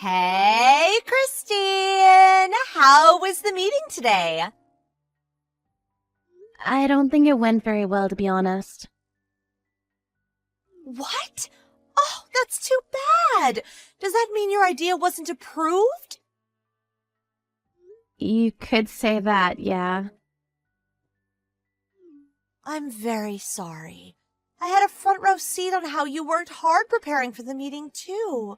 Hey, Christine! How was the meeting today? I don't think it went very well, to be honest. What? Oh, that's too bad. Does that mean your idea wasn't approved? You could say that, yeah. I'm very sorry. I had a front row seat on how you worked hard preparing for the meeting, too.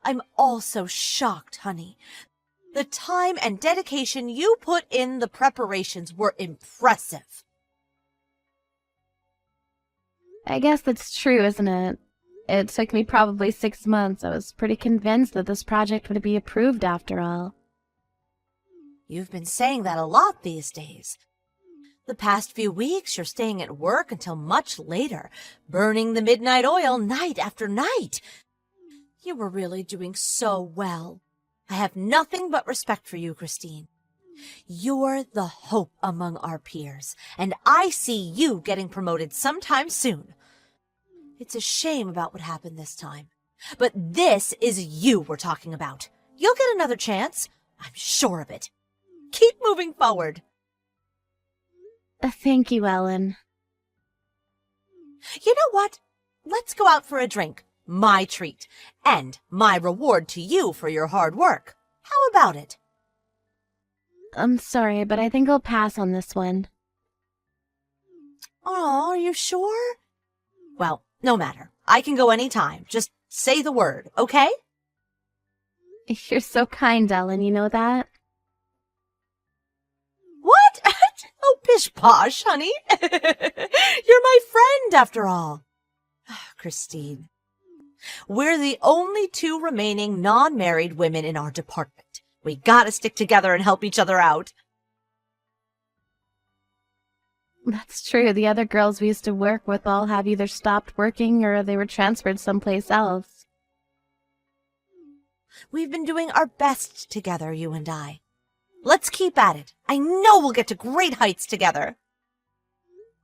I'm also shocked, honey. The time and dedication you put in the preparations were impressive. I guess that's true, isn't it? It took me probably 6 months. I was pretty convinced that this project would be approved after all. You've been saying that a lot these days. The past few weeks, you're staying at work until much later, burning the midnight oil night after night. You were really doing so well. I have nothing but respect for you, Christine. You're the hope among our peers, and I see you getting promoted sometime soon. It's a shame about what happened this time, but this is you we're talking about. You'll get another chance. I'm sure of it. Keep moving forward. Thank you, Ellen. You know what? Let's go out for a drink. My treat. And my reward to you for your hard work. How about it? I'm sorry, but I think I'll pass on this one. Oh, are you sure? Well, no matter. I can go any time. Just say the word, okay? You're so kind, Ellen, you know that? What? Oh, pish-posh, honey. You're my friend, after all. Christine, we're the only two remaining non-married women in our department. We gotta stick together and help each other out. That's true. The other girls we used to work with all have either stopped working or they were transferred someplace else. We've been doing our best together, you and I. Let's keep at it. I know we'll get to great heights together.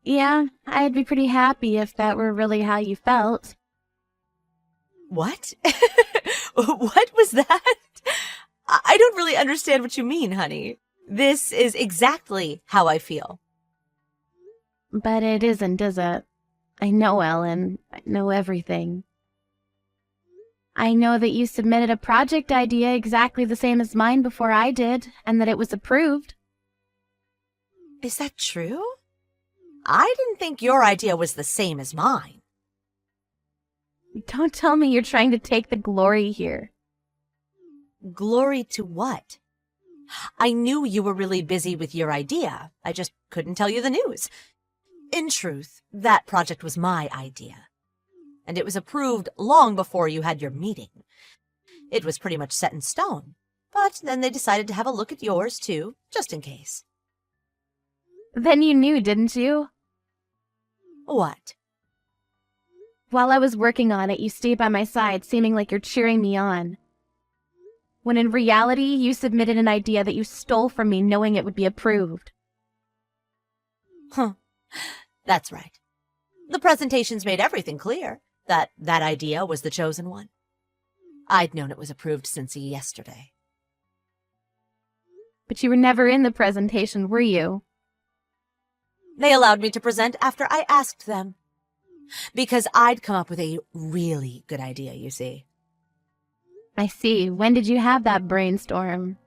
Yeah, I'd be pretty happy if that were really how you felt. What? What was that? I don't really understand what you mean, honey. This is exactly how I feel. But it isn't, is it? I know, Ellen. I know everything. I know that you submitted a project idea exactly the same as mine before I did, and that it was approved. Is that true? I didn't think your idea was the same as mine. Don't tell me you're trying to take the glory here. Glory to what? I knew you were really busy with your idea. I just couldn't tell you the news. In truth, that project was my idea. And it was approved long before you had your meeting. It was pretty much set in stone. But then they decided to have a look at yours, too, just in case. Then you knew, didn't you? What? While I was working on it, you stayed by my side, seeming like you're cheering me on. When in reality, you submitted an idea that you stole from me knowing it would be approved. Huh. That's right. The presentations made everything clear, that idea was the chosen one. I'd known it was approved since yesterday. But you were never in the presentation, were you? They allowed me to present after I asked them. Because I'd come up with a really good idea, you see. I see. When did you have that brainstorm?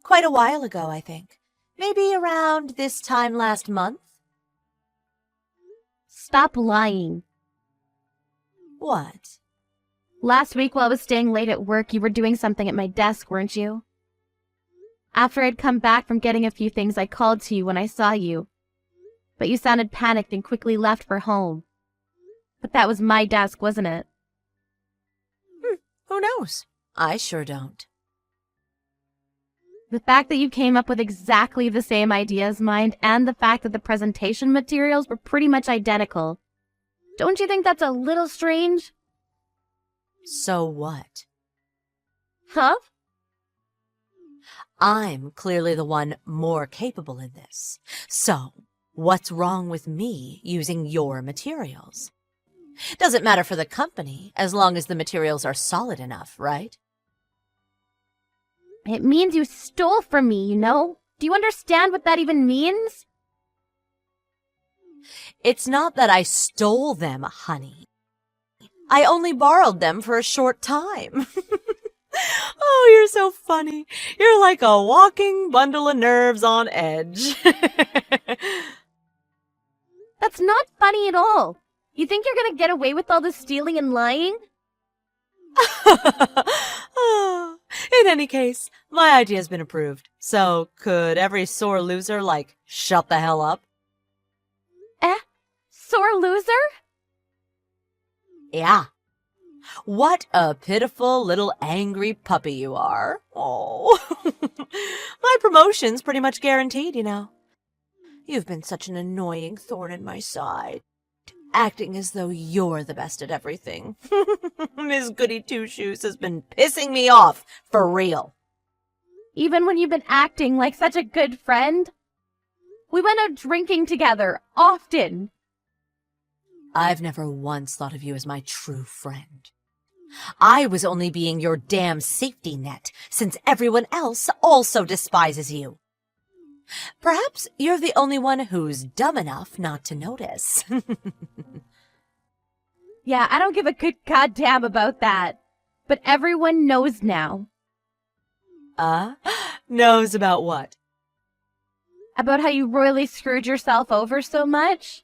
Quite a while ago, I think. Maybe around this time last month. Stop lying. What? Last week while I was staying late at work, you were doing something at my desk, weren't you? After I'd come back from getting a few things, I called to you when I saw you. But you sounded panicked and quickly left for home. But that was my desk, wasn't it? Who knows? I sure don't. The fact that you came up with exactly the same idea as mine, and the fact that the presentation materials were pretty much identical. Don't you think that's a little strange? So what? Huh? I'm clearly the one more capable in this. So, what's wrong with me using your materials? Doesn't matter for the company, as long as the materials are solid enough, right? It means you stole from me, you know? Do you understand what that even means? It's not that I stole them, honey. I only borrowed them for a short time. Oh, you're so funny. You're like a walking bundle of nerves on edge. That's not funny at all. You think you're gonna get away with all this stealing and lying? Oh, in any case, my idea's been approved. So, could every sore loser, shut the hell up? Sore loser? Yeah. What a pitiful little angry puppy you are. Oh. My promotion's pretty much guaranteed, you know. You've been such an annoying thorn in my side, acting as though you're the best at everything. Miss Goody Two-Shoes has been pissing me off, for real. Even when you've been acting like such a good friend? We went out drinking together, often. I've never once thought of you as my true friend. I was only being your damn safety net, since everyone else also despises you. Perhaps you're the only one who's dumb enough not to notice. Yeah, I don't give a good goddamn about that. But everyone knows now. Knows about what? About how you royally screwed yourself over so much?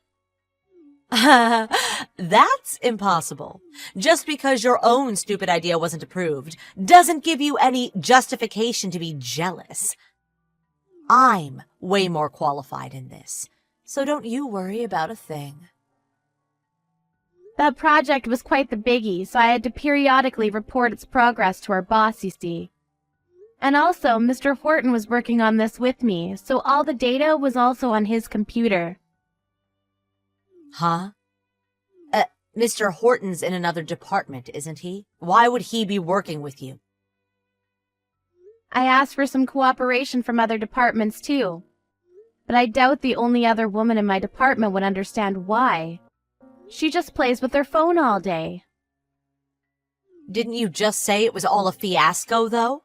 That's impossible. Just because your own stupid idea wasn't approved doesn't give you any justification to be jealous. I'm way more qualified in this, so don't you worry about a thing. That project was quite the biggie, so I had to periodically report its progress to our boss, you see. And also, Mr. Horton was working on this with me, so all the data was also on his computer. Huh? Mr. Horton's in another department, isn't he? Why would he be working with you? I asked for some cooperation from other departments, too. But I doubt the only other woman in my department would understand why. She just plays with her phone all day. Didn't you just say it was all a fiasco, though?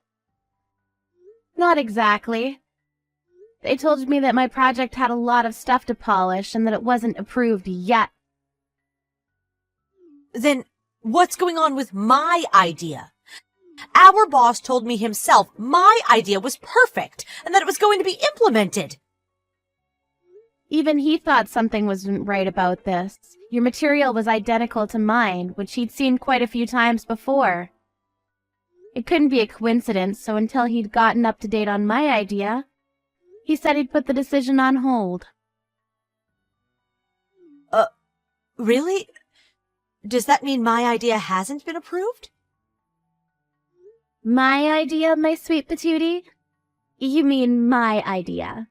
Not exactly. They told me that my project had a lot of stuff to polish and that it wasn't approved yet. Then what's going on with my idea? Our boss told me himself my idea was perfect and that it was going to be implemented. Even he thought something wasn't right about this. Your material was identical to mine, which he'd seen quite a few times before. It couldn't be a coincidence, so until he'd gotten up to date on my idea, he said he'd put the decision on hold. Really? Does that mean my idea hasn't been approved? My idea, my sweet patootie? You mean my idea.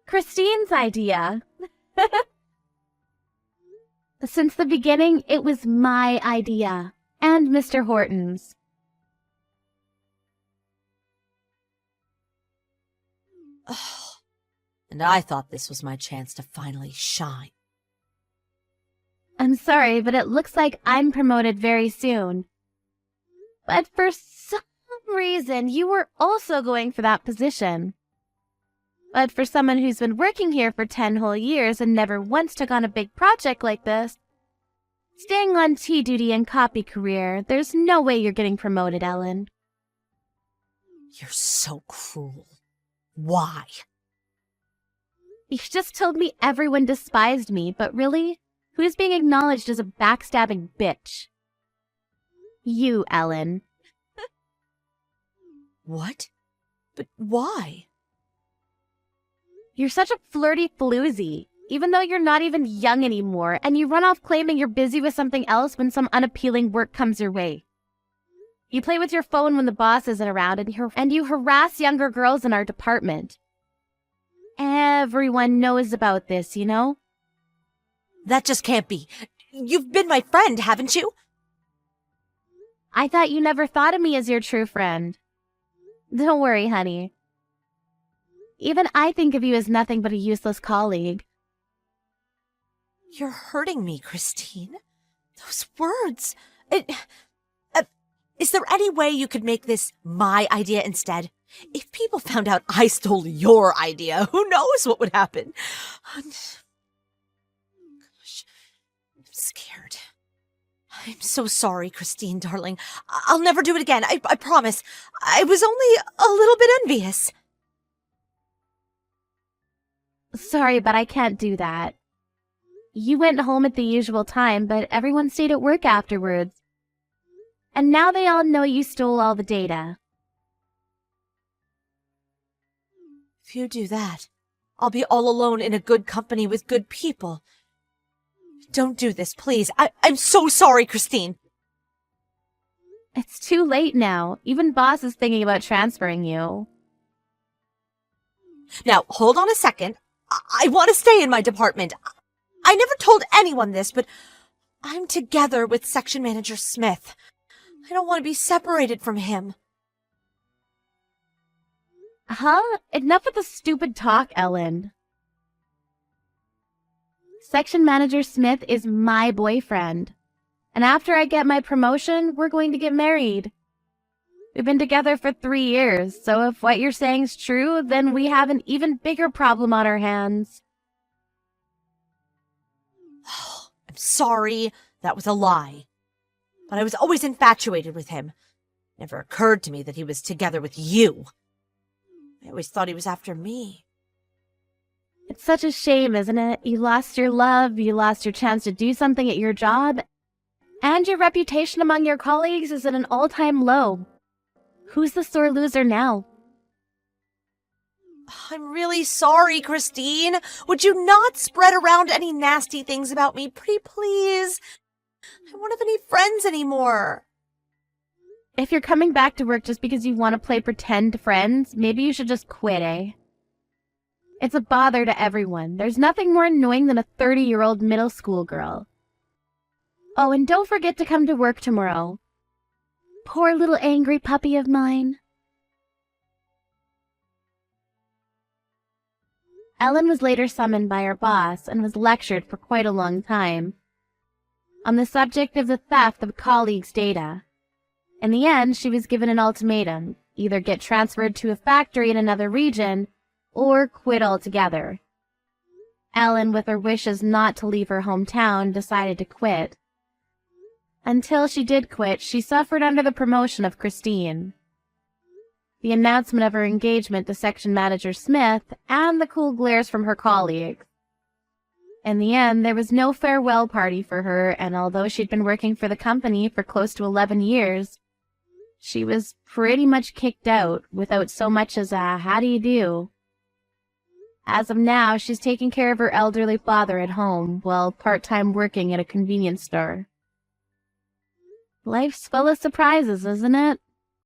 Christine's idea. Since the beginning, it was my idea. And Mr. Horton's. And I thought this was my chance to finally shine. I'm sorry, but it looks like I'm promoted very soon. But for some reason, you were also going for that position. But for someone who's been working here for 10 whole years and never once took on a big project like this, staying on tea duty and copy career, there's no way you're getting promoted, Ellen. You're so cruel. Why? You just told me everyone despised me, but really, who's being acknowledged as a backstabbing bitch? You, Ellen. What? But why? You're such a flirty floozy, even though you're not even young anymore, and you run off claiming you're busy with something else when some unappealing work comes your way. You play with your phone when the boss isn't around, and you harass younger girls in our department. Everyone knows about this, you know? That just can't be. You've been my friend, haven't you? I thought you never thought of me as your true friend. Don't worry, honey. Even I think of you as nothing but a useless colleague. You're hurting me, Christine. Those words. Is there any way you could make this my idea instead? If people found out I stole your idea, who knows what would happen? Gosh, I'm scared. I'm so sorry, Christine, darling. I'll never do it again. I promise. I was only a little bit envious. Sorry, but I can't do that. You went home at the usual time, but everyone stayed at work afterwards. And now they all know you stole all the data. If you do that, I'll be all alone in a good company with good people. Don't do this, please. I'm so sorry, Christine. It's too late now. Even boss is thinking about transferring you. Now, hold on a second. I want to stay in my department. I never told anyone this, but I'm together with Section Manager Smith. I don't want to be separated from him. Huh? Enough with the stupid talk, Ellen. Section Manager Smith is my boyfriend. And after I get my promotion, we're going to get married. We've been together for 3 years, so if what you're saying is true, then we have an even bigger problem on our hands. I'm sorry. That was a lie. But I was always infatuated with him. It never occurred to me that he was together with you. I always thought he was after me. It's such a shame, isn't it? You lost your love, you lost your chance to do something at your job, and your reputation among your colleagues is at an all-time low. Who's the sore loser now? I'm really sorry, Christine. Would you not spread around any nasty things about me, pretty please? I don't have any friends anymore. If you're coming back to work just because you want to play pretend friends, maybe you should just quit, eh? It's a bother to everyone. There's nothing more annoying than a 30-year-old middle school girl. Oh, and don't forget to come to work tomorrow. Poor little angry puppy of mine. Ellen was later summoned by her boss and was lectured for quite a long time on the subject of the theft of colleagues' data. In the end, she was given an ultimatum: either get transferred to a factory in another region or quit altogether. Ellen, with her wishes not to leave her hometown, decided to quit. Until she did quit, she suffered under the promotion of Christine, the announcement of her engagement to Section Manager Smith, and the cool glares from her colleagues. In the end, there was no farewell party for her, and although she'd been working for the company for close to 11 years, she was pretty much kicked out without so much as a how do you do. As of now, she's taking care of her elderly father at home while part-time working at a convenience store. Life's full of surprises, isn't it?